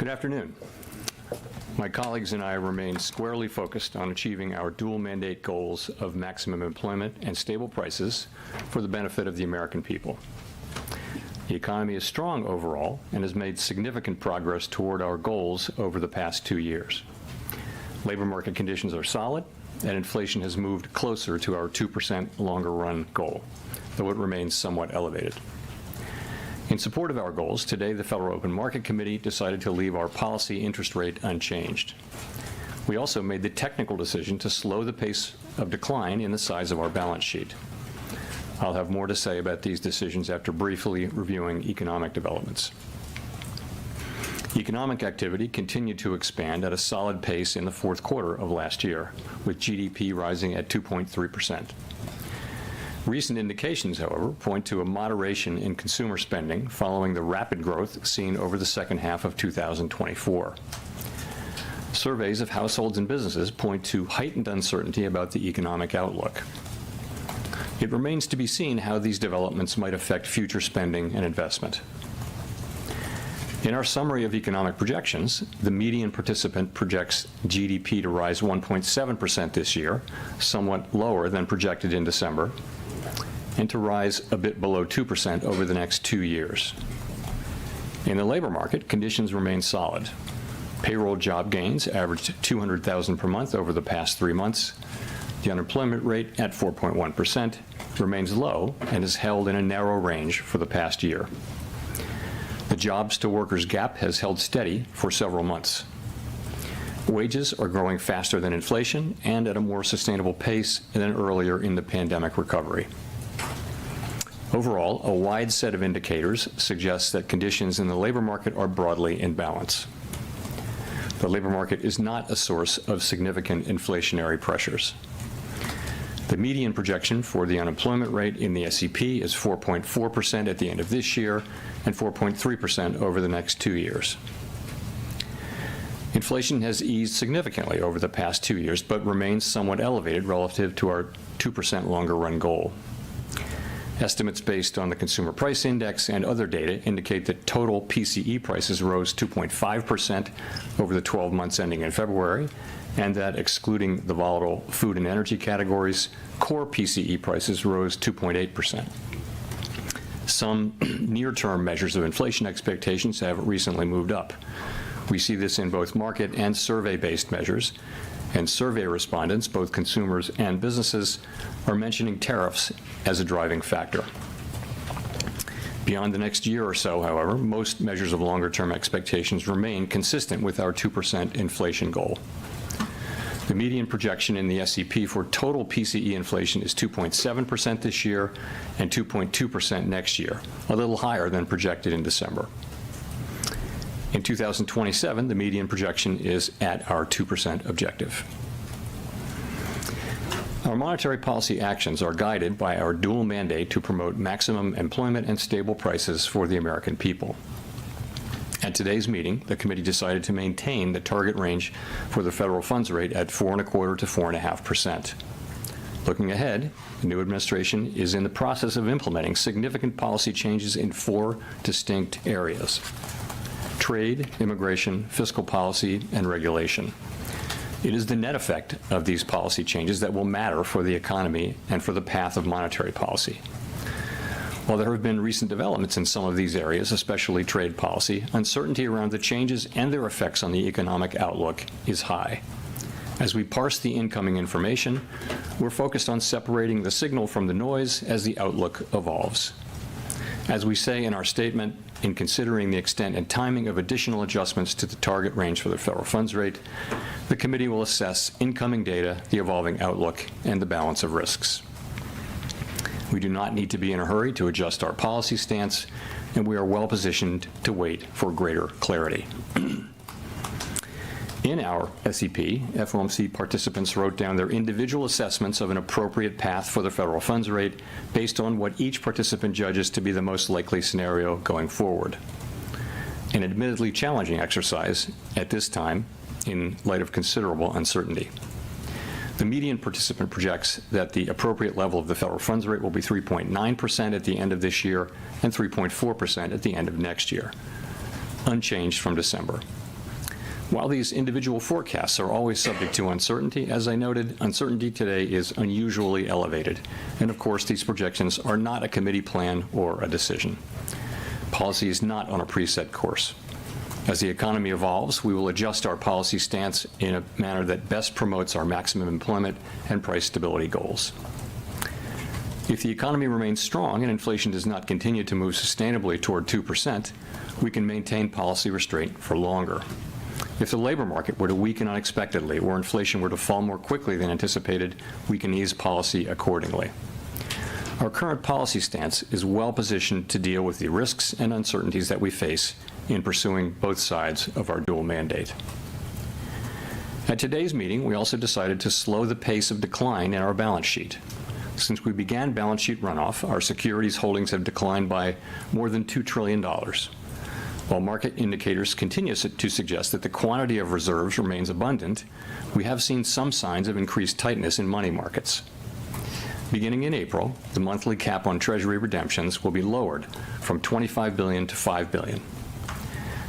Good afternoon. My colleagues and I remain squarely focused on achieving our dual mandate goals of maximum employment and stable prices for the benefit of the American people. The economy is strong overall and has made significant progress toward our goals over the past 2 years. Labor market conditions are solid, and inflation has moved closer to our 2% longer-run goal, though it remains somewhat elevated. In support of our goals, today the Federal Open Market Committee decided to leave our policy interest rate unchanged. We also made the technical decision to slow the pace of decline in the size of our balance sheet. I'll have more to say about these decisions after briefly reviewing economic developments. Economic activity continued to expand at a solid pace in the fourth quarter of last year, with GDP rising at 2.3%. Recent indications, however, point to a moderation in consumer spending following the rapid growth seen over the second half of 2024. Surveys of households and businesses point to heightened uncertainty about the economic outlook. It remains to be seen how these developments might affect future spending and investment. In our summary of economic projections, the median participant projects GDP to rise 1.7% this year, somewhat lower than projected in December, and to rise a bit below 2% over the next 2 years. In the labor market, conditions remain solid. Payroll job gains averaged 200,000 per month over the past 3 months. The unemployment rate at 4.1% remains low and is held in a narrow range for the past year. The jobs-to-workers gap has held steady for several months. Wages are growing faster than inflation and at a more sustainable pace than earlier in the pandemic recovery. Overall, a wide set of indicators suggests that conditions in the labor market are broadly in balance. The labor market is not a source of significant inflationary pressures. The median projection for the unemployment rate in the SEP is 4.4% at the end of this year and 4.3% over the next 2 years. Inflation has eased significantly over the past 2 years, but remains somewhat elevated relative to our 2% longer-run goal. Estimates based on the Consumer Price Index and other data indicate that total PCE prices rose 2.5% over the 12 months ending in February, and that excluding the volatile food and energy categories, core PCE prices rose 2.8%. Some near-term measures of inflation expectations have recently moved up. We see this in both market and survey-based measures, and survey respondents, both consumers and businesses, are mentioning tariffs as a driving factor. Beyond the next year or so, however, most measures of longer-term expectations remain consistent with our 2% inflation goal. The median projection in the SEP for total PCE inflation is 2.7% this year and 2.2% next year, a little higher than projected in December. In 2027, the median projection is at our 2% objective. Our monetary policy actions are guided by our dual mandate to promote maximum employment and stable prices for the American people. At today's meeting, the committee decided to maintain the target range for the federal funds rate at 4.25% to 4.5%. Looking ahead, the new administration is in the process of implementing significant policy changes in 4 distinct areas: trade, immigration, fiscal policy, and regulation. It is the net effect of these policy changes that will matter for the economy and for the path of monetary policy. While there have been recent developments in some of these areas, especially trade policy, uncertainty around the changes and their effects on the economic outlook is high. As we parse the incoming information, we're focused on separating the signal from the noise as the outlook evolves. As we say in our statement, in considering the extent and timing of additional adjustments to the target range for the federal funds rate, the committee will assess incoming data, the evolving outlook, and the balance of risks. We do not need to be in a hurry to adjust our policy stance, and we are well positioned to wait for greater clarity. In our SEP, FOMC participants wrote down their individual assessments of an appropriate path for the federal funds rate based on what each participant judges to be the most likely scenario going forward. An admittedly challenging exercise at this time in light of considerable uncertainty. The median participant projects that the appropriate level of the federal funds rate will be 3.9% at the end of this year and 3.4% at the end of next year, unchanged from December. While these individual forecasts are always subject to uncertainty, as I noted, uncertainty today is unusually elevated. And of course, these projections are not a committee plan or a decision. Policy is not on a preset course. As the economy evolves, we will adjust our policy stance in a manner that best promotes our maximum employment and price stability goals. If the economy remains strong and inflation does not continue to move sustainably toward 2%, we can maintain policy restraint for longer. If the labor market were to weaken unexpectedly or inflation were to fall more quickly than anticipated, we can ease policy accordingly. Our current policy stance is well positioned to deal with the risks and uncertainties that we face in pursuing both sides of our dual mandate. At today's meeting, we also decided to slow the pace of decline in our balance sheet. Since we began balance sheet runoff, our securities holdings have declined by more than $2 trillion. While market indicators continue to suggest that the quantity of reserves remains abundant, we have seen some signs of increased tightness in money markets. Beginning in April, the monthly cap on Treasury redemptions will be lowered from $25 billion to $5 billion.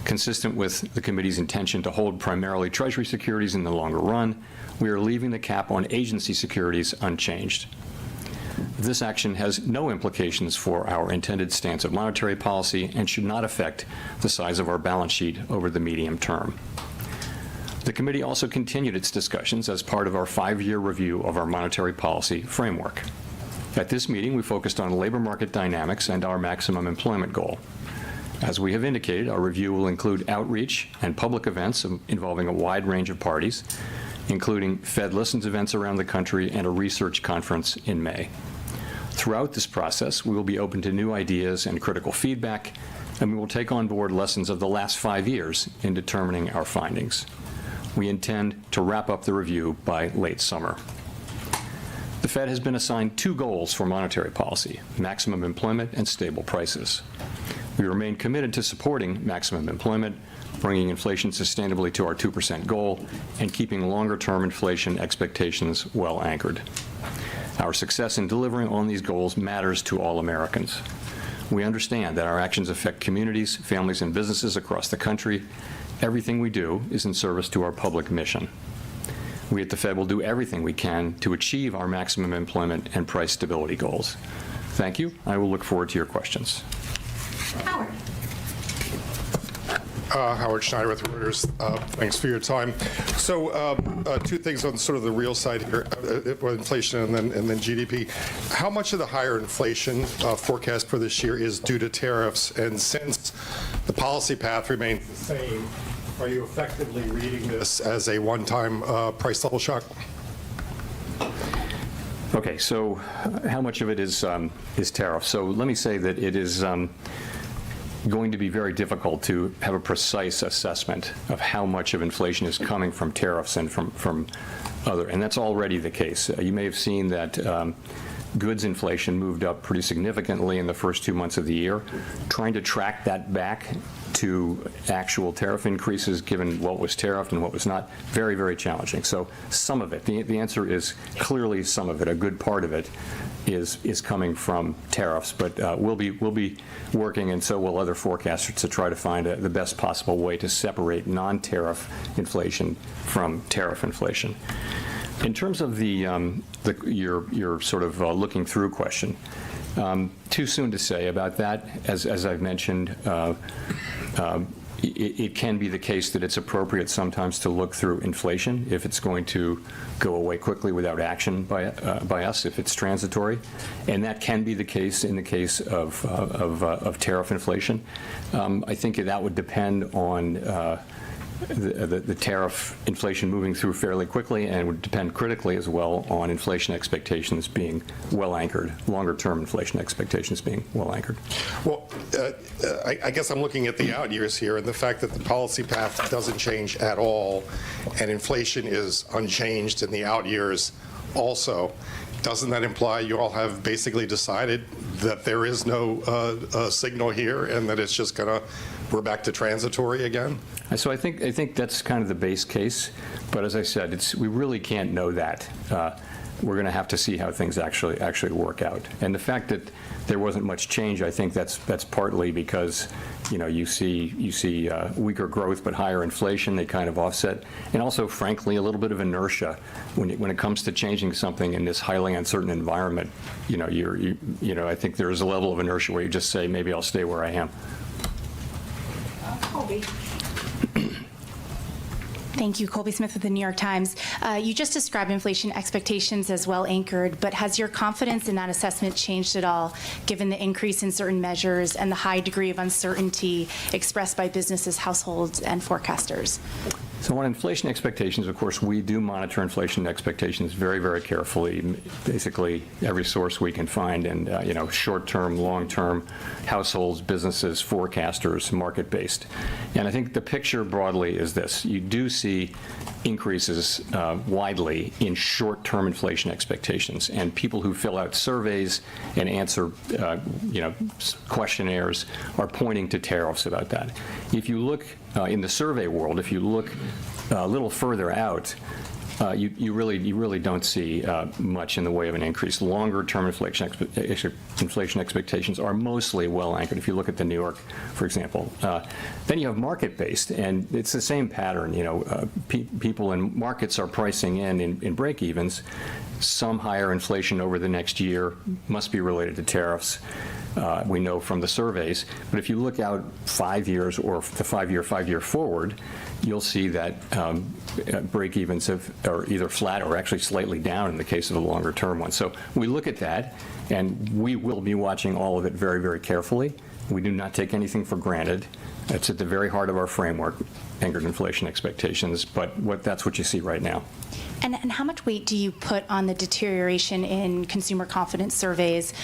Consistent with the committee's intention to hold primarily Treasury securities in the longer run, we are leaving the cap on agency securities unchanged. This action has no implications for our intended stance of monetary policy and should not affect the size of our balance sheet over the medium term. The committee also continued its discussions as part of our 5-year review of our monetary policy framework. At this meeting, we focused on labor market dynamics and our maximum employment goal. As we have indicated, our review will include outreach and public events involving a wide range of parties, including Fed Listens events around the country and a research conference in May. Throughout this process, we will be open to new ideas and critical feedback, and we will take on board lessons of the last 5 years in determining our findings. We intend to wrap up the review by late summer. The Fed has been assigned 2 goals for monetary policy: maximum employment and stable prices. We remain committed to supporting maximum employment, bringing inflation sustainably to our 2% goal, and keeping longer-term inflation expectations well anchored. Our success in delivering on these goals matters to all Americans. We understand that our actions affect communities, families, and businesses across the country. Everything we do is in service to our public mission. We at the Fed will do everything we can to achieve our maximum employment and price stability goals. Thank you. I will look forward to your questions. Howard. Howard Schneider with Reuters. Thanks for your time. So 2 things on sort of the real side here, inflation and then GDP. How much of the higher inflation forecast for this year is due to tariffs? And since the policy path remains the same, are you effectively reading this as a one-time price level shock? Okay, so how much of it is tariffs? So let me say that it is going to be very difficult to have a precise assessment of how much of inflation is coming from tariffs and from other, and that's already the case. You may have seen that goods inflation moved up pretty significantly in the first 2 months of the year. Trying to track that back to actual tariff increases, given what was tariffed and what was not, very, very challenging. So some of it, the answer is clearly some of it. A good part of it is coming from tariffs, but we'll be working, and so will other forecasters, to try to find the best possible way to separate non-tariff inflation from tariff inflation. In terms of your sort of looking through question, too soon to say about that. As I've mentioned, it can be the case that it's appropriate sometimes to look through inflation if it's going to go away quickly without action by us, if it's transitory, and that can be the case in the case of tariff inflation. I think that would depend on the tariff inflation moving through fairly quickly, and would depend critically as well on inflation expectations being well anchored, longer-term inflation expectations being well anchored. Well, I guess I'm looking at the out years here, and the fact that the policy path doesn't change at all, and inflation is unchanged in the out years also. Doesn't that imply you all have basically decided that there is no signal here, and that it's just we're back to transitory again? So I think that's kind of the base case, but as I said, we really can't know that we're going to have to see how things actually work out. And the fact that there wasn't much change, I think that's partly because, you see weaker growth but higher inflation. They kind of offset, and also, frankly, a little bit of inertia when it comes to changing something in this highly uncertain environment. I think there is a level of inertia where you just say, maybe I'll stay where I am. Colby. Thank you. Colby Smith with the New York Times. You just described inflation expectations as well anchored, but has your confidence in that assessment changed at all, given the increase in certain measures and the high degree of uncertainty expressed by businesses, households, and forecasters? So on inflation expectations, of course, we do monitor inflation expectations very, very carefully, basically every source we can find, and short-term, long-term, households, businesses, forecasters, market-based. And I think the picture broadly is this. You do see increases widely in short-term inflation expectations, and people who fill out surveys and answer questionnaires are pointing to tariffs about that. If you look in the survey world, if you look a little further out, you really don't see much in the way of an increase. Longer-term inflation expectations are mostly well anchored. If you look at the New York, for example, then you have market-based, and it's the same pattern. People in markets are pricing in break-evens. Some higher inflation over the next year must be related to tariffs. We know from the surveys, but if you look out 5 years or the 5-year forward, you'll see that break-evens are either flat or actually slightly down in the case of the longer-term one. So we look at that, and we will be watching all of it very, very carefully. We do not take anything for granted. It's at the very heart of our framework, anchored inflation expectations, but that's what you see right now. And how much weight do you put on the deterioration in consumer confidence surveys?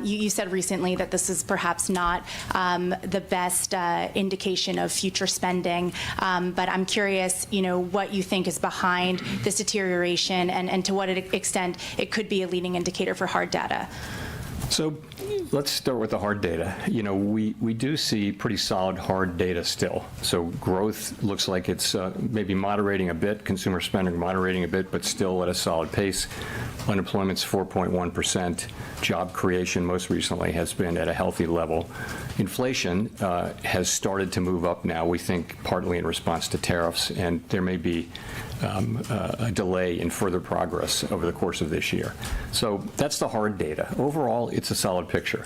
You said recently that this is perhaps not the best indication of future spending, but I'm curious, what you think is behind this deterioration and to what extent it could be a leading indicator for hard data. So let's start with the hard data. We do see pretty solid hard data still. So growth looks like it's maybe moderating a bit, consumer spending moderating a bit, but still at a solid pace. Unemployment's 4.1%. Job creation most recently has been at a healthy level. Inflation has started to move up now, we think partly in response to tariffs, and there may be a delay in further progress over the course of this year. So that's the hard data. Overall, it's a solid picture.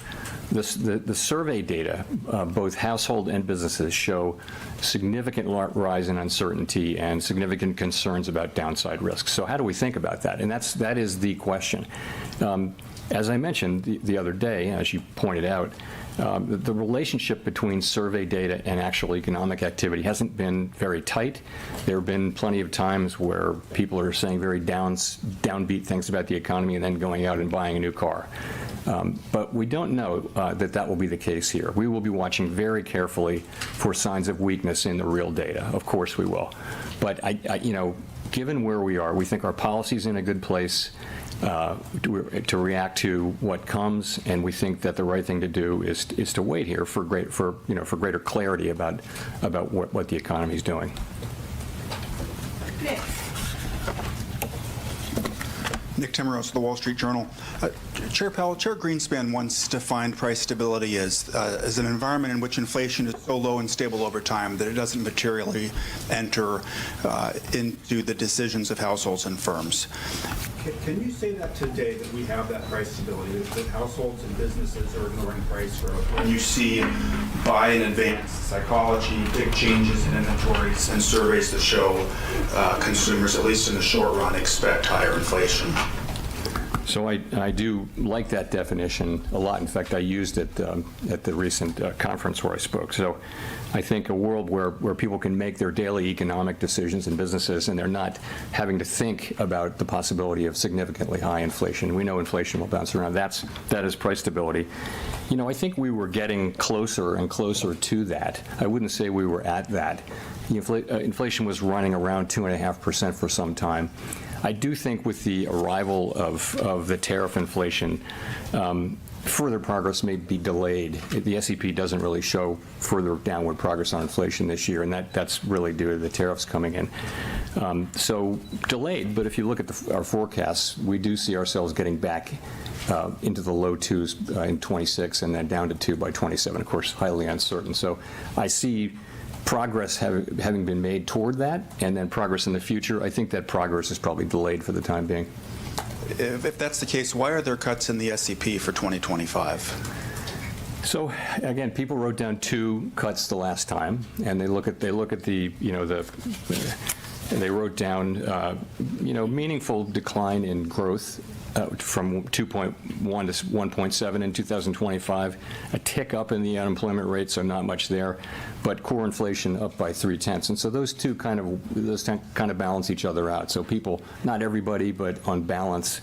The survey data, both household and businesses, show significant rise in uncertainty and significant concerns about downside risks. So how do we think about that? And that is the question. As I mentioned the other day, as you pointed out, the relationship between survey data and actual economic activity hasn't been very tight. There have been plenty of times where people are saying very downbeat things about the economy and then going out and buying a new car. But we don't know that will be the case here. We will be watching very carefully for signs of weakness in the real data. Of course we will. But given where we are, we think our policy's in a good place to react to what comes, and we think that the right thing to do is to wait here for greater clarity about what the economy is doing. Nick Timmeros, The Wall Street Journal. Chair Powell, Chair Greenspan once defined price stability as an environment in which inflation is so low and stable over time that it doesn't materially enter into the decisions of households and firms. Can you say that today, that we have that price stability, that households and businesses are ignoring price growth? When you see buy in advance psychology, big changes in inventories, and surveys that show consumers, at least in the short run, expect higher inflation. So I do like that definition a lot. In fact, I used it at the recent conference where I spoke. So I think a world where people can make their daily economic decisions in businesses and they're not having to think about the possibility of significantly high inflation. We know inflation will bounce around. That is price stability. I think we were getting closer and closer to that. I wouldn't say we were at that. Inflation was running around 2.5% for some time. I do think with the arrival of the tariff inflation, further progress may be delayed. The SEP doesn't really show further downward progress on inflation this year, and that's really due to the tariffs coming in. So delayed, but if you look at our forecasts, we do see ourselves getting back into the low 2s in 26 and then down to 2 by 27, of course, highly uncertain. So I see progress having been made toward that, and then progress in the future. I think that progress is probably delayed for the time being. If that's the case, why are there cuts in the SEP for 2025? So again, people wrote down 2 cuts the last time, and they look at the they wrote down meaningful decline in growth from 2.1 to 1.7 in 2025, a tick up in the unemployment rate, so not much there, but core inflation up by 0.3, and so those two kind of balance each other out. So people, not everybody, but on balance,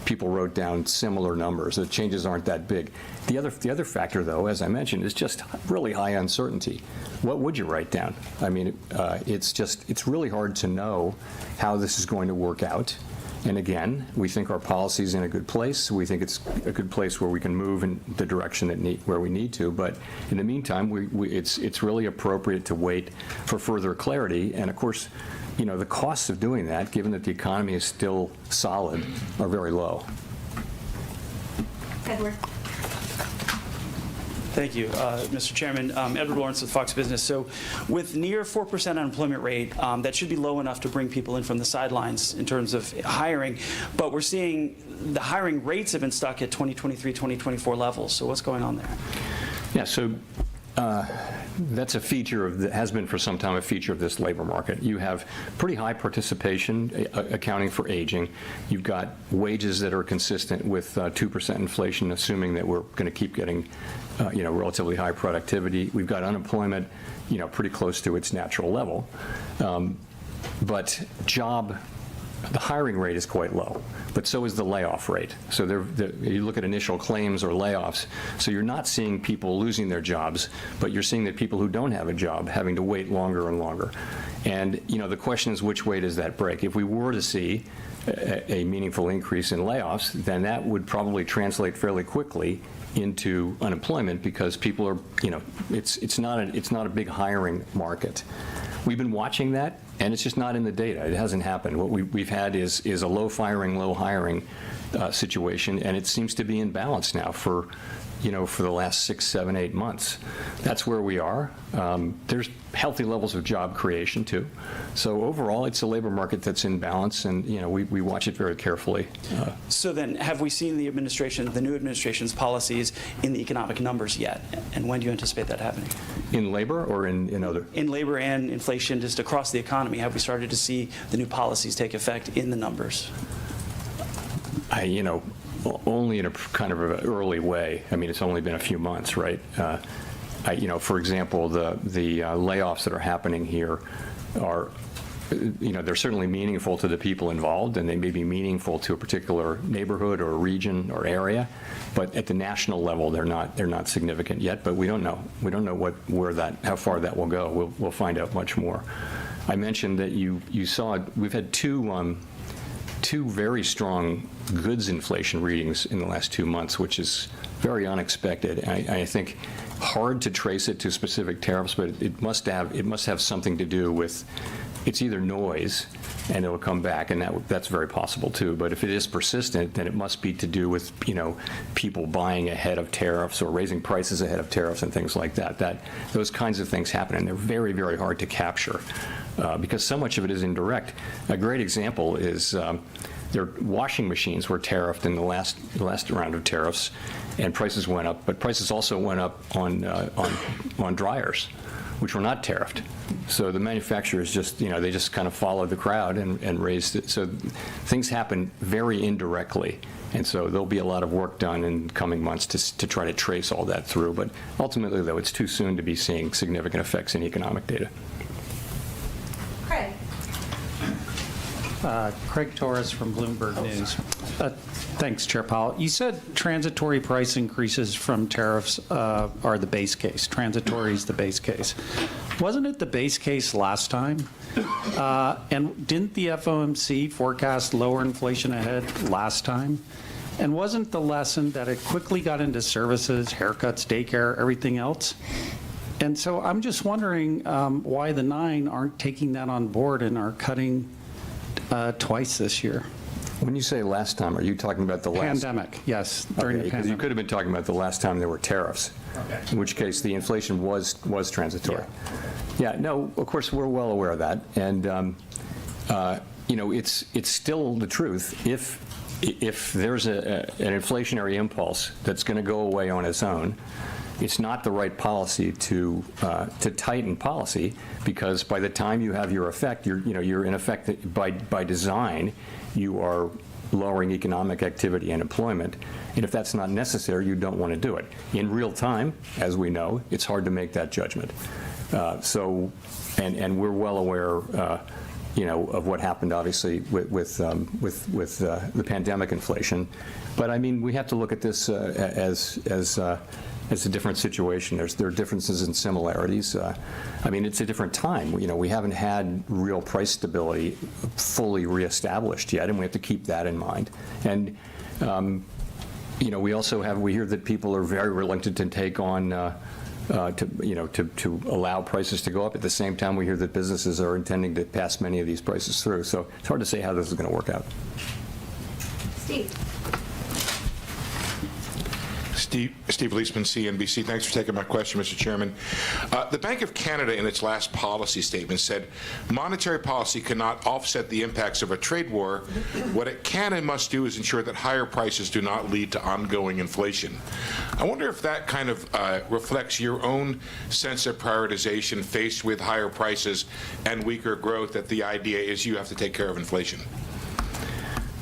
people wrote down similar numbers. The changes aren't that big. The other factor, though, as I mentioned, is just really high uncertainty. What would you write down? I mean, it's really hard to know how this is going to work out. And again, we think our policy is in a good place. We think it's a good place where we can move in the direction where we need to. But in the meantime, it's really appropriate to wait for further clarity. And of course, the costs of doing that, given that the economy is still solid, are very low. Edward. Thank you, Mr. Chairman. Edward Lawrence with Fox Business. So with near 4% unemployment rate, that should be low enough to bring people in from the sidelines in terms of hiring. But we're seeing the hiring rates have been stuck at 2023, 2024 levels. So what's going on there? Yeah, so that's a feature has been for some time a feature of this labor market. You have pretty high participation accounting for aging. You've got wages that are consistent with 2% inflation, assuming that we're going to keep getting relatively high productivity. We've got unemployment, pretty close to its natural level. But the hiring rate is quite low, but so is the layoff rate. So you look at initial claims or layoffs, so you're not seeing people losing their jobs, but you're seeing that people who don't have a job having to wait longer and longer. And the question is, which way does that break? If we were to see a meaningful increase in layoffs, then that would probably translate fairly quickly into unemployment, because people are, it's not a big hiring market. We've been watching that, and it's just not in the data. It hasn't happened. What we've had is a low firing, low hiring situation, and it seems to be in balance now for the last 6, 7, 8 months. That's where we are. There's healthy levels of job creation too. So overall, it's a labor market that's in balance, and we watch it very carefully. So then, have we seen the new administration's policies in the economic numbers yet? And when do you anticipate that happening? In labor or in other? In labor and inflation, just across the economy, have we started to see the new policies take effect in the numbers? Only in a kind of an early way. I mean, it's only been a few months, right? For example, the layoffs that are happening here are, they're certainly meaningful to the people involved, and they may be meaningful to a particular neighborhood or region or area, but at the national level, they're not significant yet. But we don't know. We don't know how far that will go. We'll find out much more. I mentioned that you saw we've had two very strong goods inflation readings in the last 2 months, which is very unexpected. I think hard to trace it to specific tariffs, but it must have something to do with, it's either noise and it'll come back, and that's very possible too. But if it is persistent, then it must be to do with people buying ahead of tariffs or raising prices ahead of tariffs and things like that. Those kinds of things happen, and they're very, very hard to capture because so much of it is indirect. A great example is their washing machines were tariffed in the last round of tariffs, and prices went up. But prices also went up on dryers, which were not tariffed. So the manufacturers they just kind of followed the crowd and raised it. So things happen very indirectly. And so there'll be a lot of work done in coming months to try to trace all that through. But ultimately, though, it's too soon to be seeing significant effects in economic data. Craig. Craig Torres from Bloomberg News. Thanks, Chair Powell. You said transitory price increases from tariffs are the base case. Transitory is the base case. Wasn't it the base case last time? And didn't the FOMC forecast lower inflation ahead last time? And wasn't the lesson that it quickly got into services, haircuts, daycare, everything else? And so I'm just wondering why the 9 aren't taking that on board and are cutting twice this year. When you say last time, are you talking about the last? Pandemic, yes, during the Because you pandemic. could have been talking about the last time there were tariffs, in which case the inflation was transitory. Yeah, no, of course, we're well aware of that. And, you know, it's still the truth. If there's an inflationary impulse that's going to go away on its own, it's not the right policy to tighten policy, because by the time you have your effect, you're in effect by design, you are lowering economic activity and employment. And if that's not necessary, you don't want to do it. In real time, as we know, it's hard to make that judgment. And we're well aware, you know, of what happened, obviously, with the pandemic inflation. But I mean, we have to look at this as a different situation. There are differences and similarities. I mean, it's a different time. You know, we haven't had real price stability fully reestablished yet, and we have to keep that in mind. And you know, we hear that people are very reluctant to take on to allow prices to go up. At the same time, we hear that businesses are intending to pass many of these prices through. So it's hard to say how this is going to work out. Steve Leisman, CNBC. Thanks for taking my question, Mr. Chairman. The Bank of Canada, in its last policy statement, said monetary policy cannot offset the impacts of a trade war. What it can and must do is ensure that higher prices do not lead to ongoing inflation. I wonder if that kind of reflects your own sense of prioritization faced with higher prices and weaker growth, that the idea is you have to take care of inflation.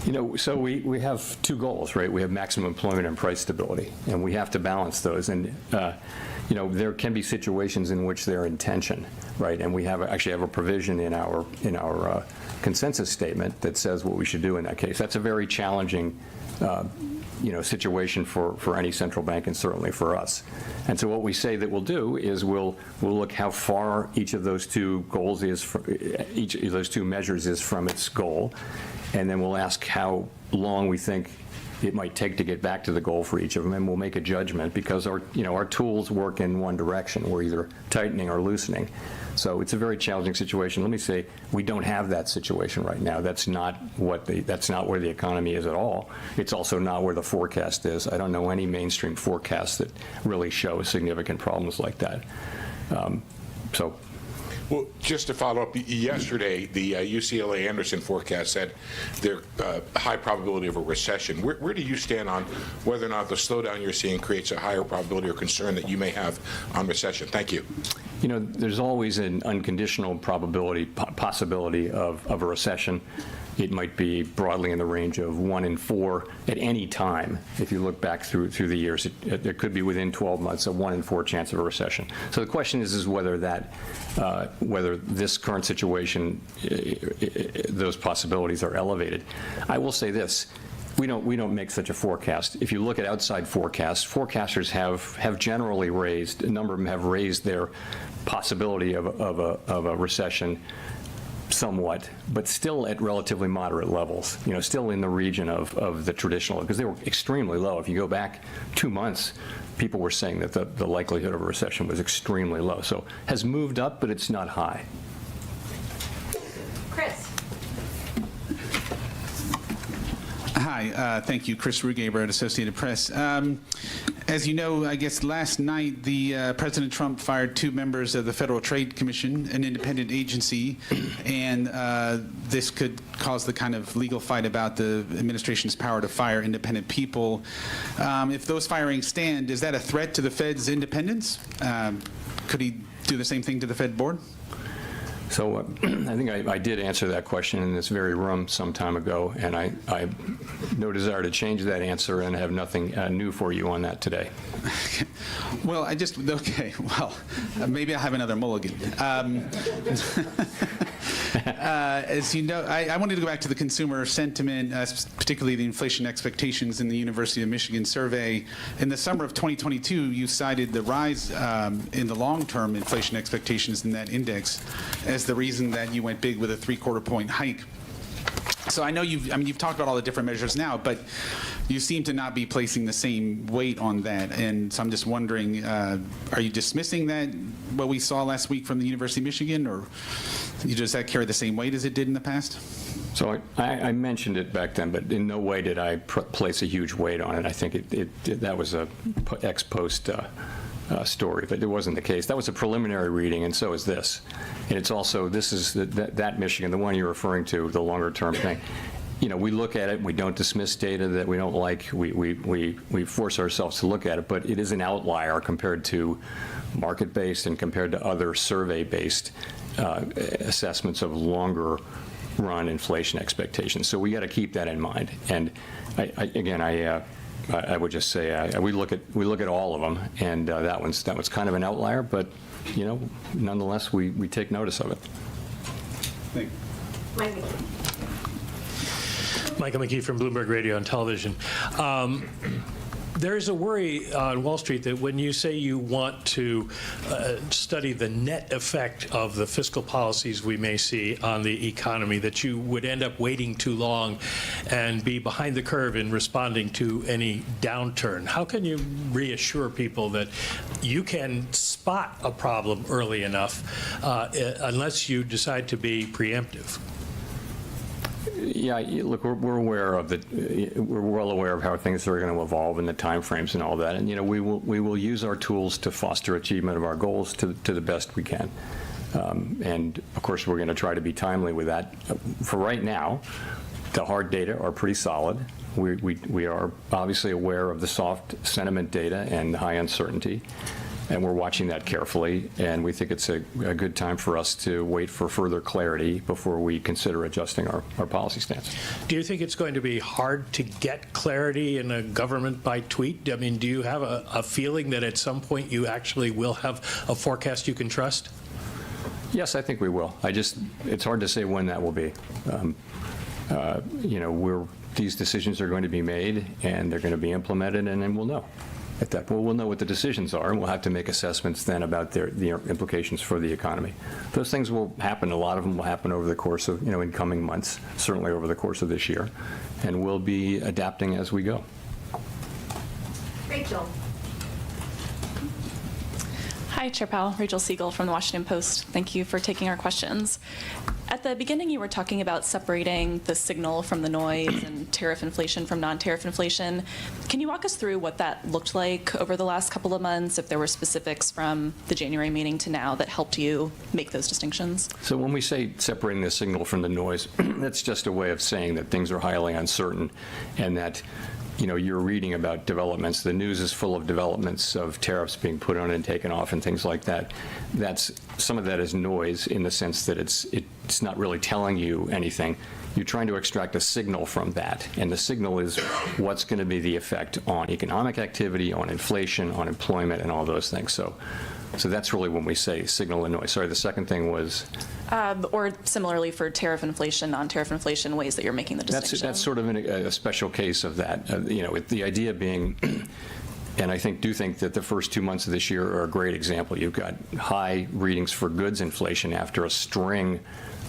You know, so we have two goals, right? We have maximum employment and price stability, and we have to balance those. And you know, there can be situations in which they're in tension, right? And we actually have a provision in our consensus statement that says what we should do in that case. That's a very challenging you know, situation for any central bank, and certainly for us. And so what we say that we'll do is we'll look how far each of those two goals is, each of those two measures is from its goal, and then we'll ask how long we think it might take to get back to the goal for each of them, and we'll make a judgment, because our tools work in one direction. We're either tightening or loosening. So it's a very challenging situation. Let me say, we don't have that situation right now. That's not where the economy is at all. It's also not where the forecast is. I don't know any mainstream forecasts that really show significant problems like that. Well, just to follow up, yesterday, the UCLA Anderson forecast said there's high probability of a recession. Where do you stand on whether or not the slowdown you're seeing creates a higher probability or concern that you may have on recession? Thank you. You know, there's always an unconditional possibility of a recession. It might be broadly in the range of 1 in 4 at any time. If you look back through the years, there could be within 12 months a 1 in 4 chance of a recession. So the question is whether whether this current situation, those possibilities are elevated. I will say this. We don't make such a forecast. If you look at outside forecasts, forecasters have generally raised, a number of them have raised their possibility of a recession somewhat, but still at relatively moderate levels, you know, still in the region of the traditional, because they were extremely low. If you go back 2 months, people were saying that the likelihood of a recession was extremely low. So has moved up, but it's not high. Chris. Hi, thank you. Chris Rugaber at Associated Press. As you know, I guess last night, President Trump fired 2 members of the Federal Trade Commission, an independent agency, and this could cause the kind of legal fight about the administration's power to fire independent people. If those firings stand, is that a threat to the Fed's independence? Could he do the same thing to the Fed board? So I think I did answer that question in this very room some time ago, and I have no desire to change that answer, and have nothing new for you on that today. Well, maybe I'll have another mulligan. As you know, I wanted to go back to the consumer sentiment, particularly the inflation expectations in the University of Michigan survey. In the summer of 2022, you cited the rise in the long-term inflation expectations in that index as the reason that you went big with a 3/4 point hike. So I know you've talked about all the different measures now, but you seem to not be placing the same weight on that. And so I'm just wondering, are you dismissing that, what we saw last week from the University of Michigan, or does that carry the same weight as it did in the past? So I mentioned it back then, but in no way did I place a huge weight on it. I think that was a ex post story, but it wasn't the case. That was a preliminary reading, and so is this. And it's also, this is that Michigan, the one you're referring to, the longer term thing. You know, we look at it, we don't dismiss data that we don't like, we force ourselves to look at it, but it is an outlier compared to market-based and compared to other survey-based assessments of longer run inflation expectations. So we got to keep that in mind. And I would just say we look at all of them, and that one's kind of an outlier, but you know, nonetheless we take notice of it. Thank you. Michael McKee from Bloomberg Radio and Television. There is a worry on Wall Street that when you say you want to study the net effect of the fiscal policies we may see on the economy, that you would end up waiting too long and be behind the curve in responding to any downturn. How can you reassure people that you can spot a problem early enough unless you decide to be preemptive? Yeah, look, we're aware of we're well aware of how things are going to evolve and the timeframes and all that, and you know, we will use our tools to foster achievement of our goals to the best we can, and of course we're going to try to be timely with that. For right now, the hard data are pretty solid. We are obviously aware of the soft sentiment data and high uncertainty, and we're watching that carefully, and we think it's a good time for us to wait for further clarity before we consider adjusting our policy stance. Do you think it's going to be hard to get clarity in a government by tweet? I mean, do you have a feeling that at some point you actually will have a forecast you can trust? Yes, I think we will. It's hard to say when that will be. You know, these decisions are going to be made, and they're going to be implemented, and then we'll know. At that point, we'll know what the decisions are, and we'll have to make assessments then about the implications for the economy. Those things will happen. A lot of them will happen over the course of, you know, in coming months, certainly over the course of this year, and we'll be adapting as we go. Rachel. Hi, Chair Powell. Rachel Siegel from the Washington Post. Thank you for taking our questions. At the beginning, you were talking about separating the signal from the noise and tariff inflation from non-tariff inflation. Can you walk us through what that looked like over the last couple of months, if there were specifics from the January meeting to now that helped you make those distinctions? So when we say separating the signal from the noise, that's just a way of saying that things are highly uncertain, and that, you know, you're reading about developments. The news is full of developments of tariffs being put on and taken off and things like that. Some of that is noise in the sense that it's not really telling you anything. You're trying to extract a signal from that, and the signal is what's going to be the effect on economic activity, on inflation, on employment, and all those things. So that's really when we say signal and noise. Sorry, the second thing was? Or similarly for tariff inflation, non-tariff inflation, ways that you're making the distinction. That's sort of a special case of that. You know, the idea being, and I do think that the first 2 months of this year are a great example. You've got high readings for goods inflation after a string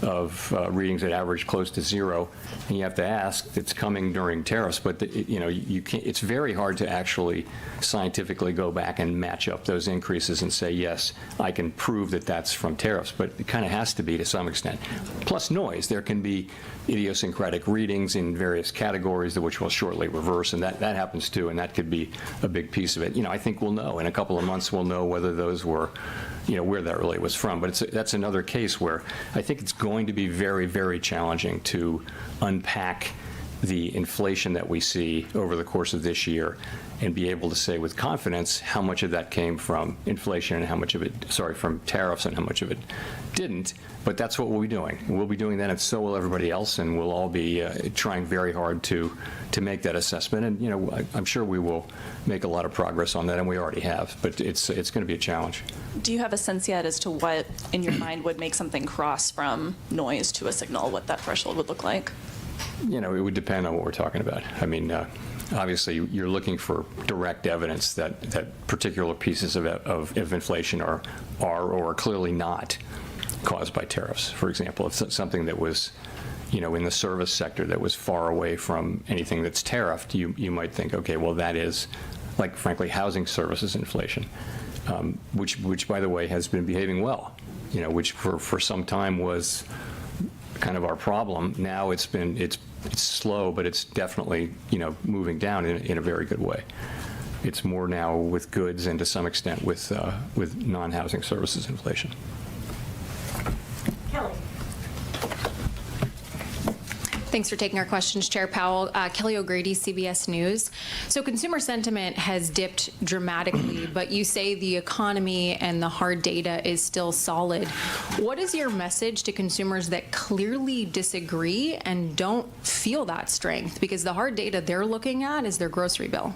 of readings that average close to zero, and you have to ask, it's coming during tariffs, but you know, you can't. It's very hard to actually scientifically go back and match up those increases and say, yes, I can prove that that's from tariffs, but it kind of has to be to some extent. Plus noise. There can be idiosyncratic readings in various categories, which will shortly reverse, and that happens too, and that could be a big piece of it. You know, I think we'll know in a couple of months. We'll know whether those were, you know, where that really was from. But that's another case where I think it's going to be very, very challenging to unpack the inflation that we see over the course of this year and be able to say with confidence how much of that came from inflation and how much of it, from tariffs and how much of it didn't. But that's what we'll be doing. We'll be doing that, and so will everybody else, and we'll all be trying very hard to make that assessment. And, you know, I'm sure we will make a lot of progress on that, and we already have. But it's going to be a challenge. Do you have a sense yet as to what, in your mind, would make something cross from noise to a signal, what that threshold would look like? You know, it would depend on what we're talking about. I mean, obviously, you're looking for direct evidence that particular pieces of inflation are or are clearly not caused by tariffs. For example, if something that was, in the service sector that was far away from anything that's tariffed, you might think, okay, well, that is, like, frankly, housing services inflation, which, by the way, has been behaving well, which for some time was kind of our problem. Now it's slow, but it's definitely, moving down in a very good way. It's more now with goods and to some extent with non-housing services inflation. Kelly. Thanks for taking our questions, Chair Powell. Kelly O'Grady, CBS News. So consumer sentiment has dipped dramatically, but you say the economy and the hard data is still solid. What is your message to consumers that clearly disagree and don't feel that strength? Because the hard data they're looking at is their grocery bill.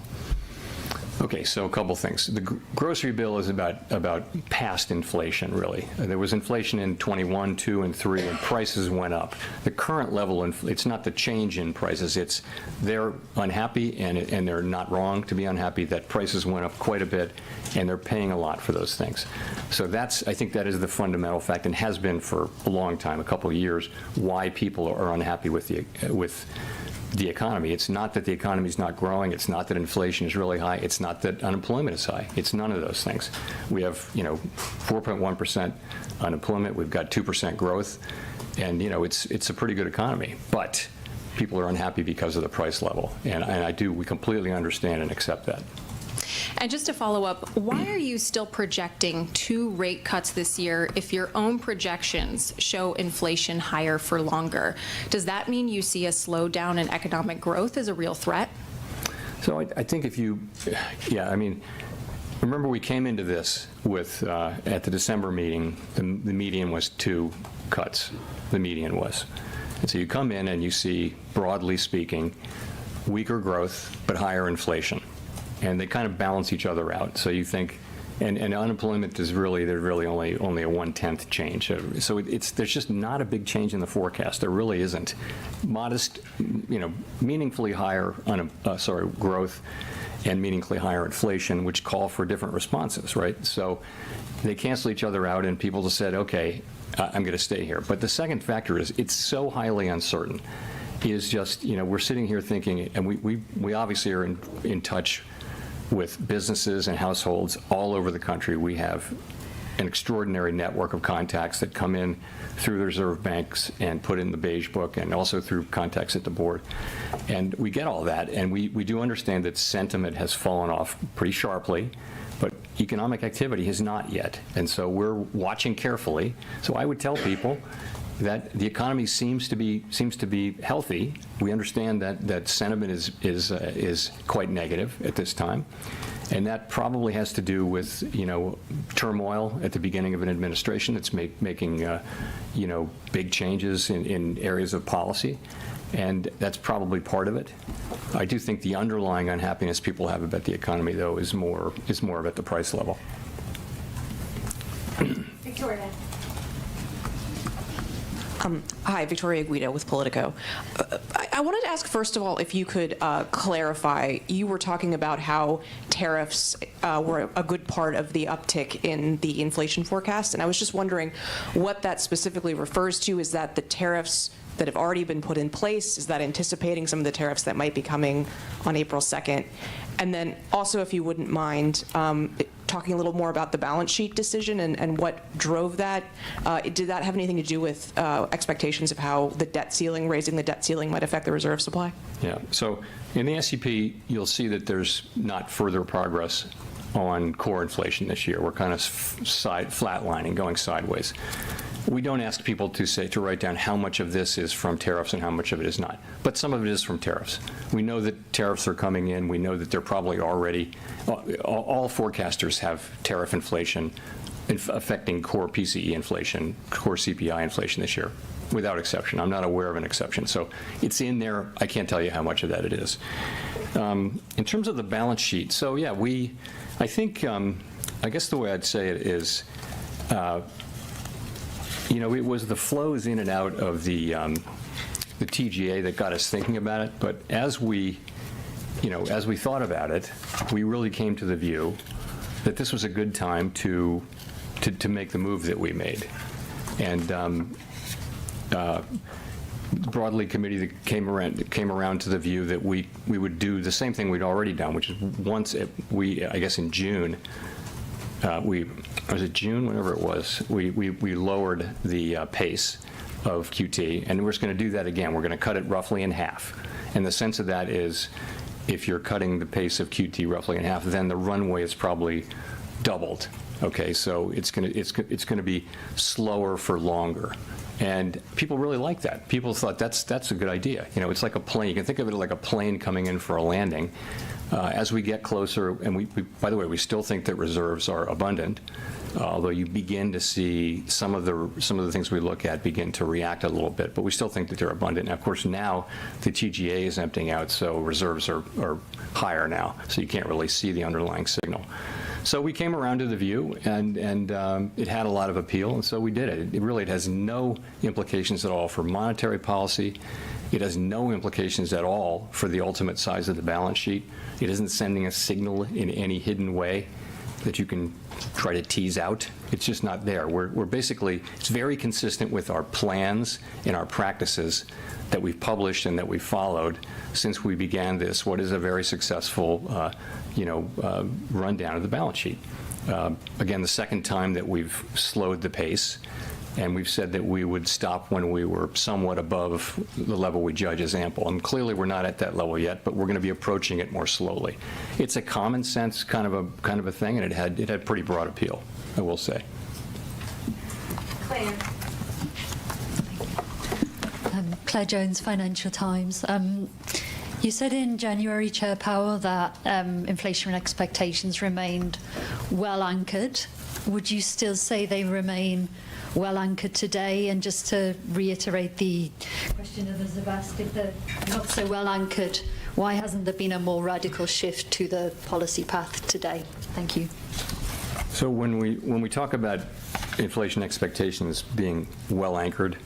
Okay, so a couple things. The grocery bill is about past inflation, really. There was inflation in 21, 2, and 3, and prices went up. The current level, it's not the change in prices. It's they're unhappy, and they're not wrong to be unhappy that prices went up quite a bit, and they're paying a lot for those things. So I think that is the fundamental fact, and has been for a long time, a couple of years, why people are unhappy with the economy. It's not that the economy is not growing. It's not that inflation is really high. It's not that unemployment is high. It's none of those things. We have, 4.1% unemployment. We've got 2% growth, and it's a pretty good economy. But people are unhappy because of the price level, and we completely understand and accept that. And just to follow up, why are you still projecting 2 rate cuts this year if your own projections show inflation higher for longer? Does that mean you see a slowdown in economic growth as a real threat? So I think remember we came into this with, at the December meeting, the median was 2 cuts, the median was. And so you come in and you see, broadly speaking, weaker growth but higher inflation. And they kind of balance each other out. So you think, and unemployment is really only a 1/10 change. So there's just not a big change in the forecast. There really isn't. Modest, meaningfully higher growth and meaningfully higher inflation, which call for different responses, right? So they cancel each other out, and people just said, okay, I'm going to stay here. But the second factor is it's so highly uncertain. Is just, we're sitting here thinking, and we obviously are in touch with businesses and households all over the country. We have an extraordinary network of contacts that come in through the reserve banks and put in the beige book, and also through contacts at the board. And we get all that, and we do understand that sentiment has fallen off pretty sharply, but economic activity has not yet. And so we're watching carefully. So I would tell people that the economy seems to be healthy. We understand that sentiment is quite negative at this time, and that probably has to do with turmoil at the beginning of an administration that's making big changes in areas of policy, and that's probably part of it. I do think the underlying unhappiness people have about the economy, though, is more about the price level. Victoria. Hi, Victoria Guido with Politico. I wanted to ask, first of all, if you could clarify, you were talking about how tariffs were a good part of the uptick in the inflation forecast, and I was just wondering what that specifically refers to. Is that the tariffs that have already been put in place? Is that anticipating some of the tariffs that might be coming on April 2nd? And then also, if you wouldn't mind, talking a little more about the balance sheet decision and what drove that. Did that have anything to do with expectations of how the debt ceiling, raising the debt ceiling, might affect the reserve supply? Yeah, so in the SEP, you'll see that there's not further progress on core inflation this year. We're kind of flatlining, going sideways. We don't ask people to write down how much of this is from tariffs and how much of it is not. But some of it is from tariffs. We know that tariffs are coming in. We know that they're probably already, all forecasters have tariff inflation affecting core PCE inflation, core CPI inflation this year, without exception. I'm not aware of an exception. So it's in there. I can't tell you how much of that it is. In terms of the balance sheet, so yeah, I think, I guess the way I'd say it is, it was the flows in and out of the TGA that got us thinking about it. But as we thought about it, we really came to the view that this was a good time to broadly committee that came around to the view that we would do the same thing we'd already done, which is I guess in June, was it June, whenever it was, we lowered the pace of QT, and we're just going to do that again. We're going to cut it roughly in half. And the sense of that is, if you're cutting the pace of QT roughly in half, then the runway is probably doubled. Okay, so it's going to be slower for longer. And people really like that. People thought that's a good idea. You know, it's like a plane. You can think of it like a plane coming in for a landing. As we get closer, and by the way, we still think that reserves are abundant, although you begin to see some of the things we look at begin to react a little bit, but we still think that they're abundant. And of course, now the TGA is emptying out, so reserves are higher now, so you can't really see the underlying signal. So we came around to the view, and it had a lot of appeal, and so we did it. It has no implications at all for monetary policy. It has no implications at all for the ultimate size of the balance sheet. It isn't sending a signal in any hidden way that you can try to tease out. It's just not there. We're basically, it's very consistent with our plans and our practices that we've published and that we've followed since we began this, what is a very successful, rundown of the balance sheet. Again, the second time that we've slowed the pace, and we've said that we would stop when we were somewhat above the level we judge as ample. And clearly we're not at that level yet, but we're going to be approaching it more slowly. It's a common sense kind of a thing, and it had pretty broad appeal, I will say. Claire. Claire Jones, Financial Times. You said in January, Chair Powell, that inflation expectations remained well anchored. Would you still say they remain well anchored today? And just to reiterate the question others have asked, if they're not so well anchored, why hasn't there been a more radical shift to the policy path today? Thank you. So when we talk about inflation expectations being well anchored,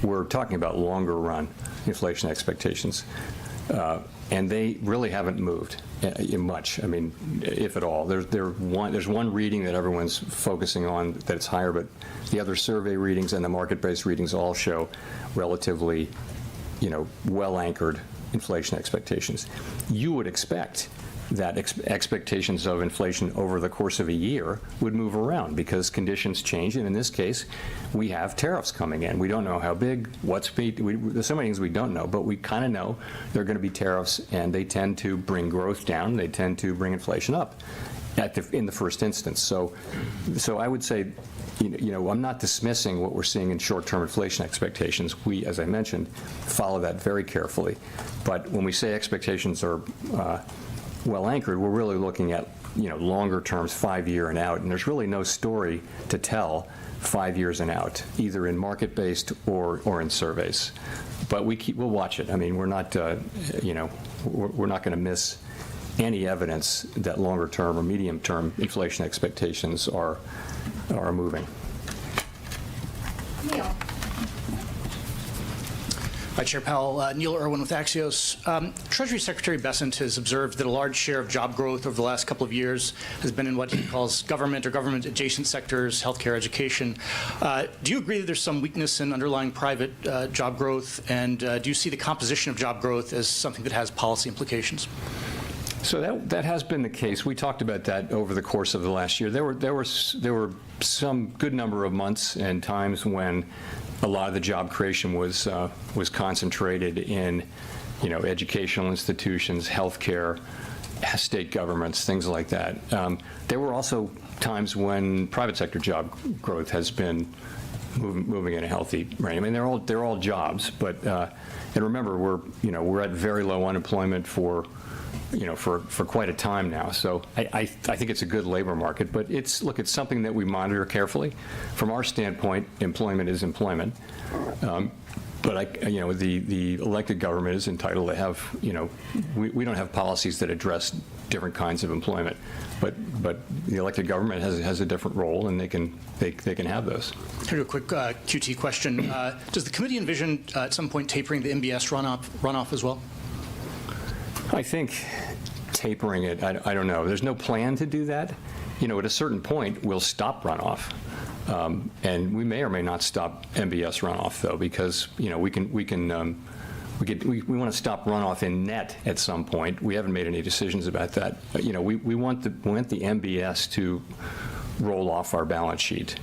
we're talking about longer run inflation expectations. And they really haven't moved much, I mean, if at all. There's one reading that everyone's focusing on that it's higher, but the other survey readings and the market-based readings all show relatively, well-anchored inflation expectations. You would expect that expectations of inflation over the course of a year would move around because conditions change, and in this case, we have tariffs coming in. We don't know how big, what's speed. There's so many things we don't know, but we kind of know there are going to be tariffs, and they tend to bring growth down. They tend to bring inflation up in the first instance. So I would say, I'm not dismissing what we're seeing in short-term inflation expectations. We, as I mentioned, follow that very carefully. But when we say expectations are well anchored, we're really looking at longer terms, 5-year and out, and there's really no story to tell 5 years and out, either in market-based or in surveys. But we'll watch it. I mean, we're not we're not going to miss any evidence that longer term or medium term inflation expectations are moving. Neil. Hi, Chair Powell. Neil Irwin with Axios. Treasury Secretary Bessent has observed that a large share of job growth over the last couple of years has been in what he calls government or government-adjacent sectors, healthcare, education. Do you agree that there's some weakness in underlying private job growth, and do you see the composition of job growth as something that has policy implications? So that has been the case. We talked about that over the course of the last year. There were some good number of months and times when a lot of the job creation was concentrated in, educational institutions, healthcare, state governments, things like that. There were also times when private sector job growth has been moving in a healthy range. I mean, they're all jobs, but and remember, we're at very low unemployment for quite a time now. So I think it's a good labor market, but it's something that we monitor carefully. From our standpoint, employment is employment. But the elected government is entitled to have, we don't have policies that address different kinds of employment, but the elected government has a different role, and they can have those. Here's a quick QT question. Does the committee envision at some point tapering the MBS runoff as well? I think tapering it, I don't know. There's no plan to do that. At a certain point, we'll stop runoff. And we may or may not stop MBS runoff, though, because, we want to stop runoff in net at some point. We haven't made any decisions about that. We want the MBS to roll off our balance sheet.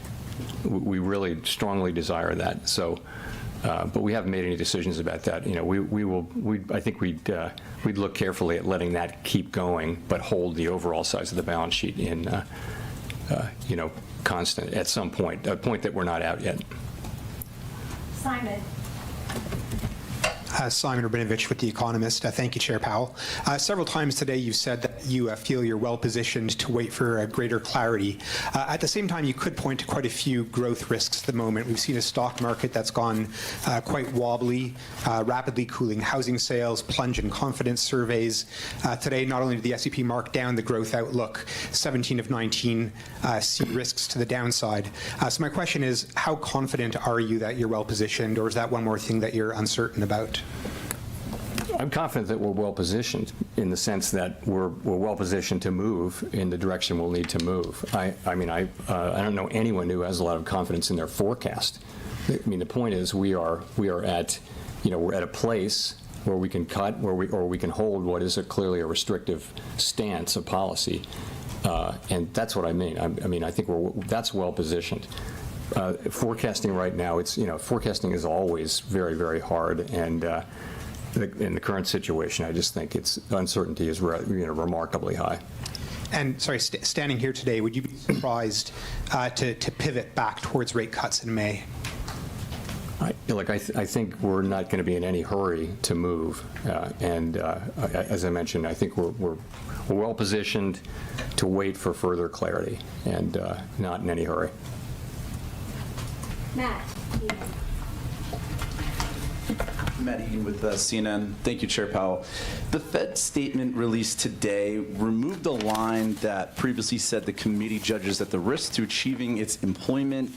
We really strongly desire that. So, but we haven't made any decisions about that. I think we'd look carefully at letting that keep going, but hold the overall size of the balance sheet in, constant at some point, a point that we're not out yet. Simon. Simon Rabinovich with The Economist. Thank you, Chair Powell. Several times today you've said that you feel you're well positioned to wait for greater clarity. At the same time, you could point to quite a few growth risks at the moment. We've seen a stock market that's gone quite wobbly, rapidly cooling housing sales, plunge in confidence surveys. Today, not only did the S&P mark down the growth outlook, 17 of 19 see risks to the downside. So my question is, how confident are you that you're well positioned, or is that one more thing that you're uncertain about? I'm confident that we're well positioned in the sense that we're well positioned to move in the direction we'll need to move. I don't know anyone who has a lot of confidence in their forecast. I mean, the point is we are at, we're at a place where we can cut, or we can hold what is clearly a restrictive stance of policy, and that's what I mean. I think that's well positioned. Forecasting right now, forecasting is always very, very hard, and in the current situation, I just think uncertainty is remarkably high. And sorry, standing here today, would you be surprised to pivot back towards rate cuts in May? I think we're not going to be in any hurry to move, and as I mentioned, I think we're well positioned to wait for further clarity, and not in any hurry. Matt. Matt Egan with CNN. Thank you, Chair Powell. The Fed statement released today removed a line that previously said the committee judges that the risks to achieving its employment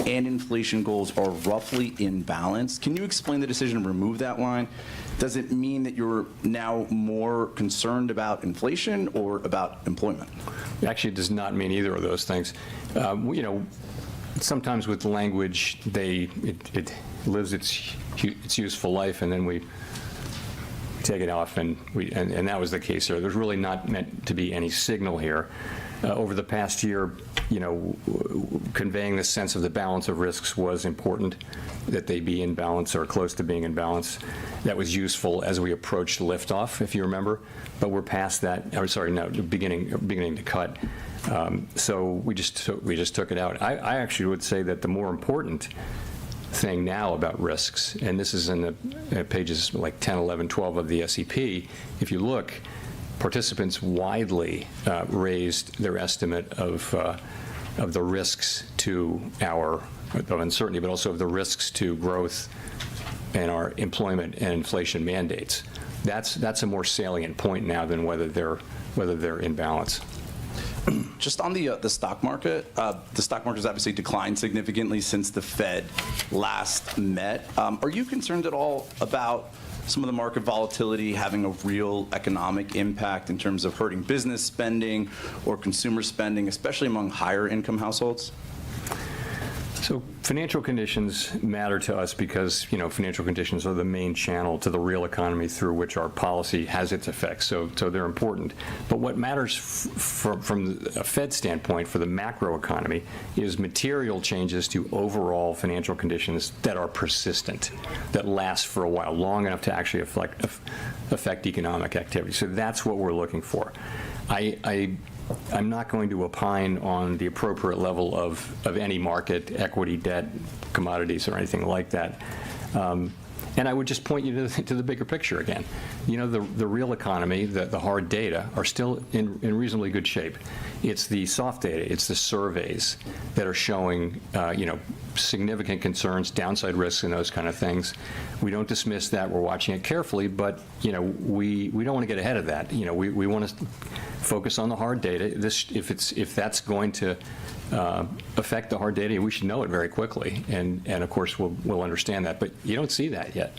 and inflation goals are roughly in balance. Can you explain the decision to remove that line? Does it mean that you're now more concerned about inflation or about employment? Actually, it does not mean either of those things. Sometimes with language, it lives its useful life, and then we take it off, and that was the case here. There's really not meant to be any signal here. Over the past year, conveying the sense of the balance of risks was important, that they be in balance or close to being in balance. That was useful as we approached liftoff, if you remember, but we're past that, beginning to cut. So we just took it out. I actually would say that the more important thing now about risks, and this is in the pages like 10, 11, 12 of the SEP, if you look, participants widely raised their estimate of the risks to of uncertainty, but also of the risks to growth and our employment and inflation mandates. That's a more salient point now than whether they're in balance. Just on the stock market has obviously declined significantly since the Fed last met. Are you concerned at all about some of the market volatility having a real economic impact in terms of hurting business spending or consumer spending, especially among higher income households? So financial conditions matter to us because, financial conditions are the main channel to the real economy through which our policy has its effects. So they're important. But what matters from a Fed standpoint for the macro economy is material changes to overall financial conditions that are persistent, that last for a while, long enough to actually affect economic activity. So that's what we're looking for. I'm not going to opine on the appropriate level of any market, equity, debt, commodities, or anything like that. And I would just point you to the bigger picture again. The real economy, the hard data, are still in reasonably good shape. It's the soft data, it's the surveys that are showing, significant concerns, downside risks, and those kind of things. We don't dismiss that. We're watching it carefully, but we don't want to get ahead of that. We want to focus on the hard data. If that's going to affect the hard data, we should know it very quickly, and of course we'll understand that. But you don't see that yet.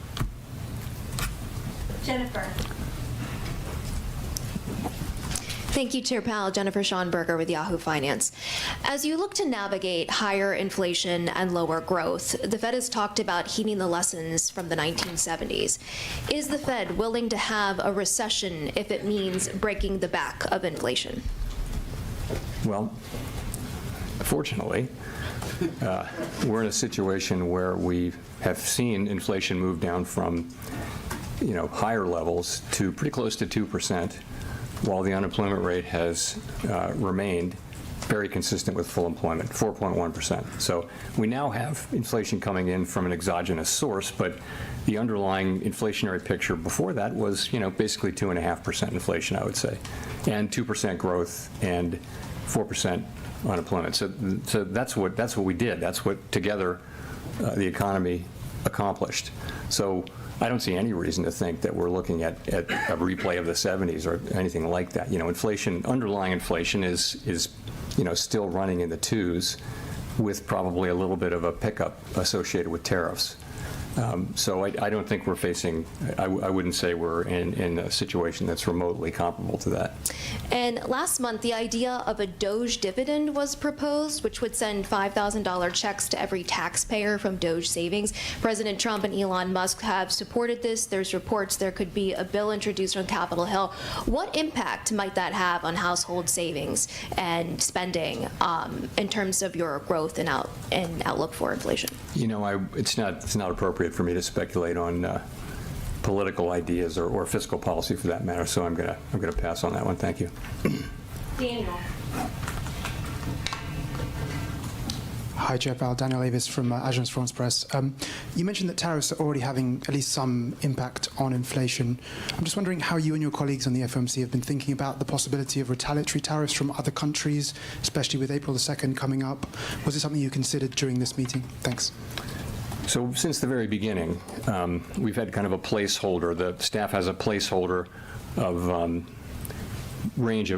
Thank you, Chair Powell. Jennifer Schonberger with Yahoo Finance. As you look to navigate higher inflation and lower growth, the Fed has talked about heeding the lessons from the 1970s. Is the Fed willing to have a recession if it means breaking the back of inflation? Well, fortunately, we're in a situation where we have seen inflation move down from, higher levels to pretty close to 2%, while the unemployment rate has remained very consistent with full employment, 4.1%. So we now have inflation coming in from an exogenous source, but the underlying inflationary picture before that was, basically 2.5% inflation, I would say, and 2% growth and 4% unemployment. So that's what we did. That's what together the economy accomplished. So I don't see any reason to think that we're looking at a replay of the 70s or anything like that. Inflation, underlying inflation is still running in the 2s with probably a little bit of a pickup associated with tariffs. So I don't think we're facing, I wouldn't say we're in a situation that's remotely comparable to that. And last month, the idea of a Doge dividend was proposed, which would send $5,000 checks to every taxpayer from Doge savings. President Trump and Elon Musk have supported this. There's reports there could be a bill introduced on Capitol Hill. What impact might that have on household savings and spending in terms of your growth and outlook for inflation? It's not appropriate for me to speculate on political ideas or fiscal policy for that matter. So I'm gonna pass on that one. Thank you. Daniel. Hi, Chair Powell. Daniel Avis from Agence France-Presse. You mentioned that tariffs are already having at least some impact on inflation. I'm just wondering how you and your colleagues on the FOMC have been thinking about the possibility of retaliatory tariffs from other countries, especially with April the 2nd coming up. Was it something you considered during this meeting? Thanks. So since the very beginning, we've had kind of a placeholder. The staff has a placeholder of a range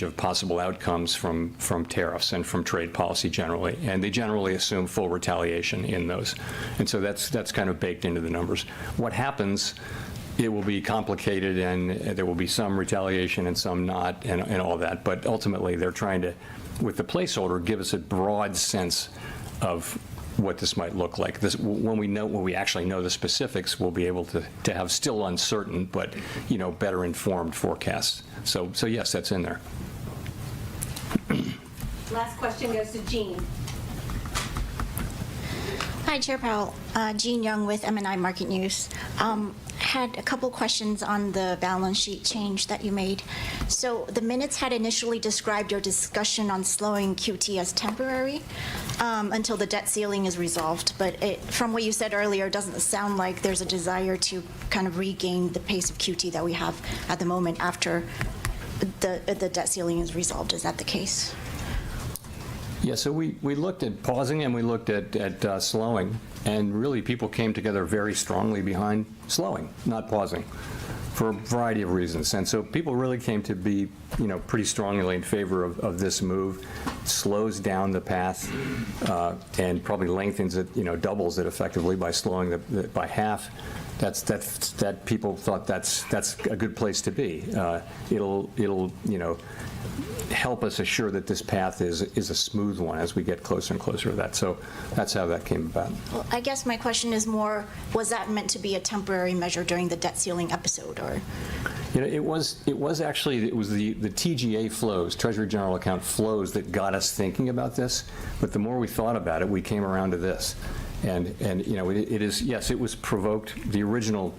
of possible outcomes from tariffs and from trade policy generally, and they generally assume full retaliation in those. And so that's kind of baked into the numbers. What happens, it will be complicated, and there will be some retaliation and some not, and all that. But ultimately, they're trying to, with the placeholder, give us a broad sense of what this might look like. When we actually know the specifics, we'll be able to have still uncertain, but better informed forecasts. So yes, that's in there. Last question goes to Jean. Hi, Chair Powell. Jean Young with MNI Market News. Had a couple questions on the balance sheet change that you made. So the minutes had initially described your discussion on slowing QT as temporary until the debt ceiling is resolved. But from what you said earlier, it doesn't sound like there's a desire to kind of regain the pace of QT that we have at the moment after the debt ceiling is resolved. Is that the case? Yeah, so we looked at pausing and we looked at slowing, and really people came together very strongly behind slowing, not pausing, for a variety of reasons. And so people really came to be, pretty strongly in favor of this move. It slows down the path and probably lengthens it, doubles it effectively by slowing by half. That people thought that's a good place to be. It'll help us assure that this path is a smooth one as we get closer and closer to that. So that's how that came about. Well, I guess my question is more, was that meant to be a temporary measure during the debt ceiling episode, or? It was the TGA flows, Treasury General Account flows, that got us thinking about this. But the more we thought about it, we came around to this. And it is, yes, it was provoked. The original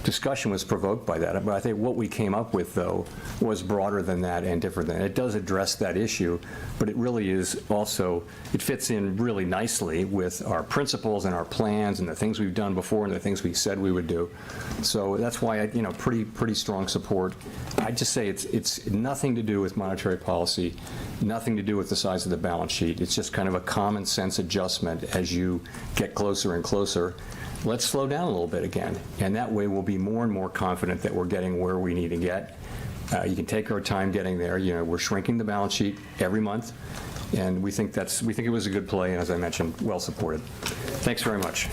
discussion was provoked by that. But I think what we came up with, though, was broader than that and different than that. It does address that issue, but it really is also, it fits in really nicely with our principles and our plans and the things we've done before and the things we said we would do. So that's why, pretty strong support. I'd just say it's nothing to do with monetary policy, nothing to do with the size of the balance sheet. It's just kind of a common sense adjustment as you get closer and closer. Let's slow down a little bit again, and that way we'll be more and more confident that we're getting where we need to get. You can take our time getting there. We're shrinking the balance sheet every month, and we think it was a good play, and as I mentioned, well supported. Thanks very much.